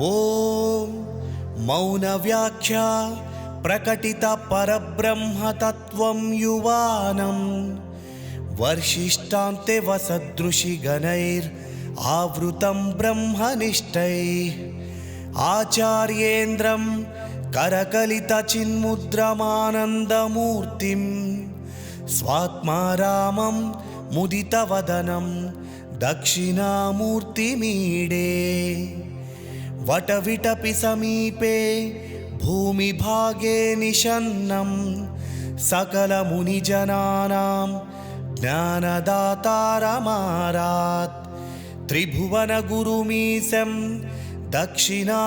ओम मौनव्याख्या प्रकटित परब्रह्म तत्वं युवानं वर्षिष्ठान्ते वसदृशि गणैर् आवृतं ब्रह्मनिष्ठैः आचार्येन्द्रं करकलितचिन्मुद्रमानन्दमूर्तिं स्वात्मा रामं मुदितवदनं दक्षिणामूर्तिमीडे वटविटपि समीपे भूमिभागे निषन्नं सकलमुनिजनानां ज्ञानदातारमारात् त्रिभुवनगुरुमीशं दक्षिणामूर्तिदेवं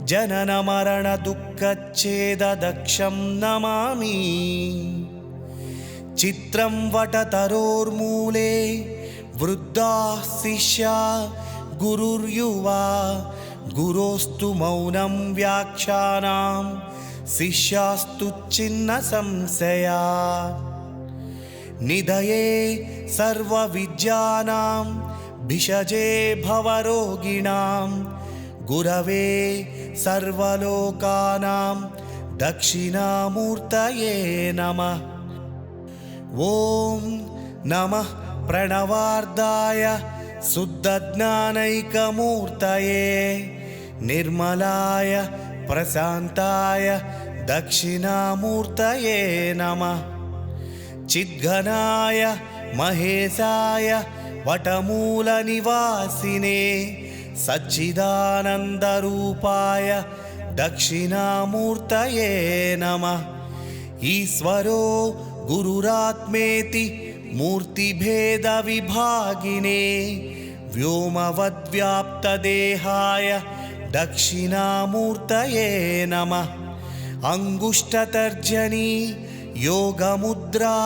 जननमरणदुःखच्छेददक्षं नमामि। चित्रं वटतरोर्मूले वृद्धाः शिष्या गुरुर्युवा गुरोस्तु मौनं व्याख्यानां शिष्यास्तु छिन्न संशया निधये सर्वविद्यानां भिषजे भवरोगिणां गुरवे सर्वलोकानां दक्षिणामूर्तये नमः। ॐ नमः प्रणवार्धाय शुद्धज्ञानैकमूर्तये निर्मलाय प्रशान्ताय दक्षिणामूर्तये नमः। चिद्घनाय महेशाय वटमूलनिवासिने सच्चिदानन्दरूपाय दक्षिणामूर्तये नमः। ईश्वरो गुरुरात्मेति मूर्तिभेदविभागिने व्योमवद्व्याप्तदेहाय दक्षिणामूर्तये नमः। अंगुष्ठतर्जनी योगमुद्रा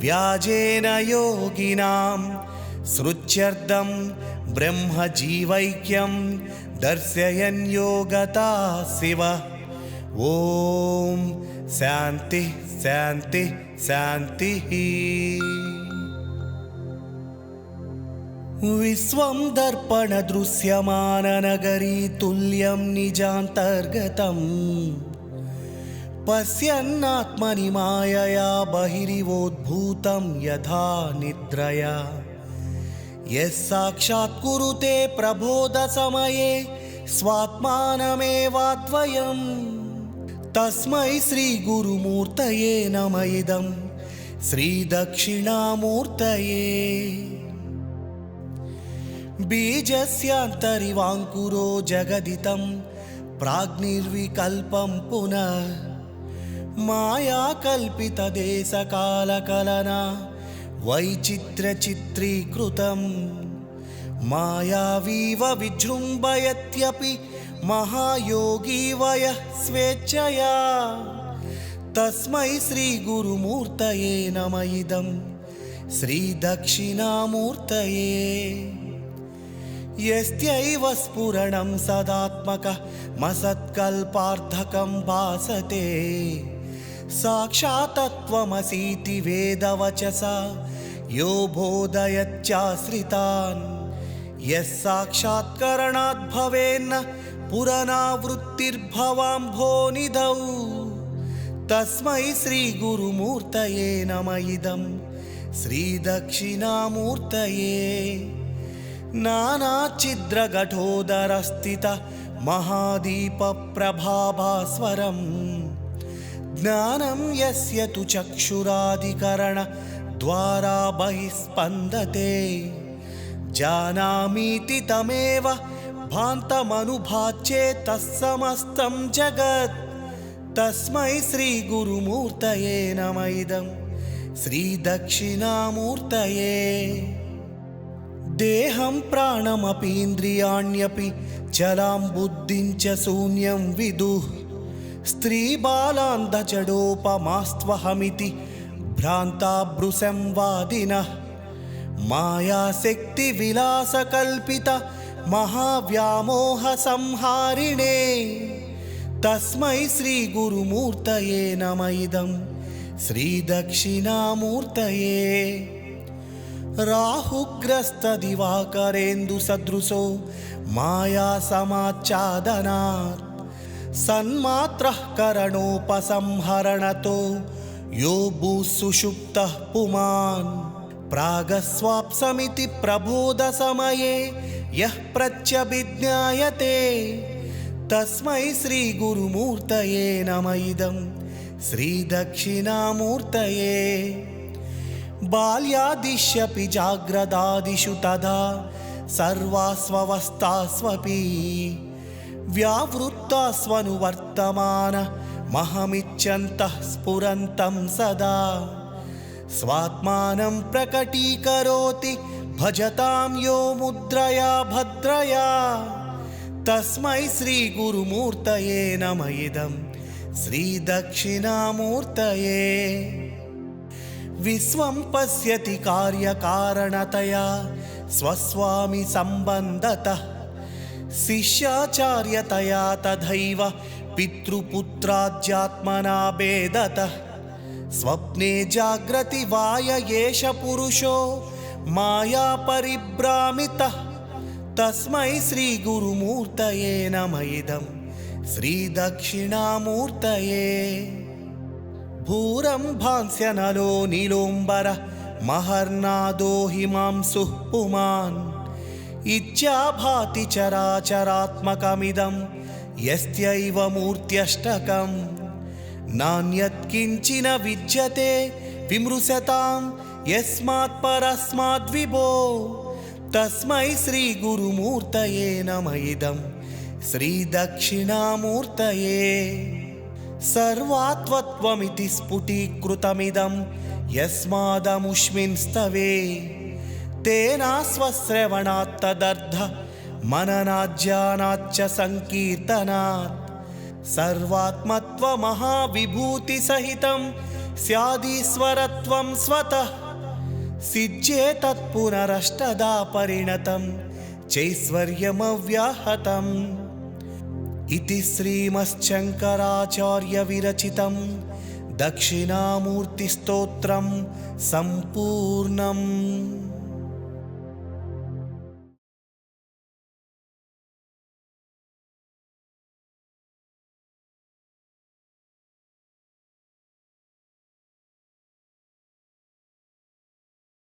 व्याजेन योगिनां सृच्यर्दं ब्रह्मजीवैक्यं दर्शयन् योगता शिव। ॐ शान्ति शान्ति शान्तिः। विश्वं दर्पणदृश्यमाननगरी तुल्यं निजान्तर्गतम् पश्यन्नात्मनि मायया बहिरिवोद्भूतं यथा निद्रया यस्साक्षात् कुरुते प्रबोधसमये स्वात्मानमेवाद्वयम् तस्मै श्रीगुरुमूर्तये नमः इदं श्रीदक्षिणामूर्तये। बीजस्यान्तरिवाङ्कुरो जगदितं प्राग्निर्विकल्पं पुनः मायाकल्पितदेशकालकलना वैचित्र्यचित्रीकृतं मायावीव विजृम्भयत्यपि महायोगी वयः स्वेच्छया तस्मै श्रीगुरुमूर्तये नमः इदं श्रीदक्षिणामूर्तये। यस्यैव स्फुरणं सदात्मकः मसत्कल्पार्थकं भासते साक्षात्त्वमसीति वेदवचसा यो बोधयच्चाश्रितान् यस्साक्षात्करणात् भवेन्न पुरनावृत्तिर्भवाम्भोनिधौ तस्मै श्रीगुरुमूर्तये नमः इदं श्रीदक्षिणामूर्तये। नानाच्छिद्रघटोदरस्थित महादीपप्रभाभास्वरं ज्ञानं यस्य तु चक्षुरादिकरण द्वारा बहिस्पन्दते जानामीति तमेव भान्तमनुभाच्येत तत्समस्तं जगत् तस्मै श्रीगुरुमूर्तये नमः इदं श्रीदक्षिणामूर्तये। देहं प्राणमपीन्द्रियाण्यपि चलां बुद्धिं च शून्यं विदुः स्त्रीबालान्धजडोपमास्त्वहमिति भ्रान्ता भ्रुसंवादिनः मायाशक्तिविलासकल्पित महाव्यामोहसंहारिणे तस्मै श्रीगुरुमूर्तये नमः इदं श्रीदक्षिणामूर्तये। राहुग्रस्तदिवाकरेन्दुसदृशो मायासमाच्छादनात् सन्मात्रः करणोपसंहरणतो यो भूसुषुप्तः पुमान् प्रागस्वाप्समिति प्रबोधसमये यः प्रत्यभिज्ञायते तस्मै श्रीगुरुमूर्तये नमः इदं श्रीदक्षिणामूर्तये। बाल्यादिष्यपि जाग्रदादिषु तदा सर्वास्वस्थास्वपि व्यावृत्तास्वनुवर्तमानमहमिच्छन्तः स्फुरन्तं सदा स्वात्मानं प्रकटीकरोति भजतां यो मुद्रया भद्रया तस्मै श्रीगुरुमूर्तये नमः इदं श्रीदक्षिणामूर्तये। विश्वं पश्यति कार्यकारणतया स्वस्वामी सम्बन्धतः शिष्याचार्यतया तथैव पितृपुत्राध्यात्मना भेदतः स्वप्ने जाग्रति वाय एष पुरुषो माया परिभ्रामितः तस्मै श्रीगुरुमूर्तये नमः इदं श्रीदक्षिणामूर्तये। भूरम्भांस्यनलो नीलोम्बर महर्नादो हिमांशुः पुमान् इच्छा भाति चराचरात्मकमिदं यस्यैव मूर्त्यष्टकं नान्यत्किञ्चिन विद्यते विमृशतां यस्मात् परस्माद्विभो तस्मै श्रीगुरुमूर्तये नमः इदं श्रीदक्षिणामूर्तये। सर्वात्वत्वमिति स्फुटीकृतमिदं यस्मादमुष्मिन् स्तवे तेनास्वश्रवणात् तदर्थ मननाज्ञानाच्च संकीर्तनात् सर्वात्मत्वमहाविभूतिसहितं स्यादीश्वरत्वं स्वतः सिज्येतत्पुनरष्टदा परिणतं चैश्वर्यमव्याहतम् इति श्रीमच्छङ्कराचार्य विरचितं दक्षिणामूर्तिस्तोत्रं सम्पूर्णम्।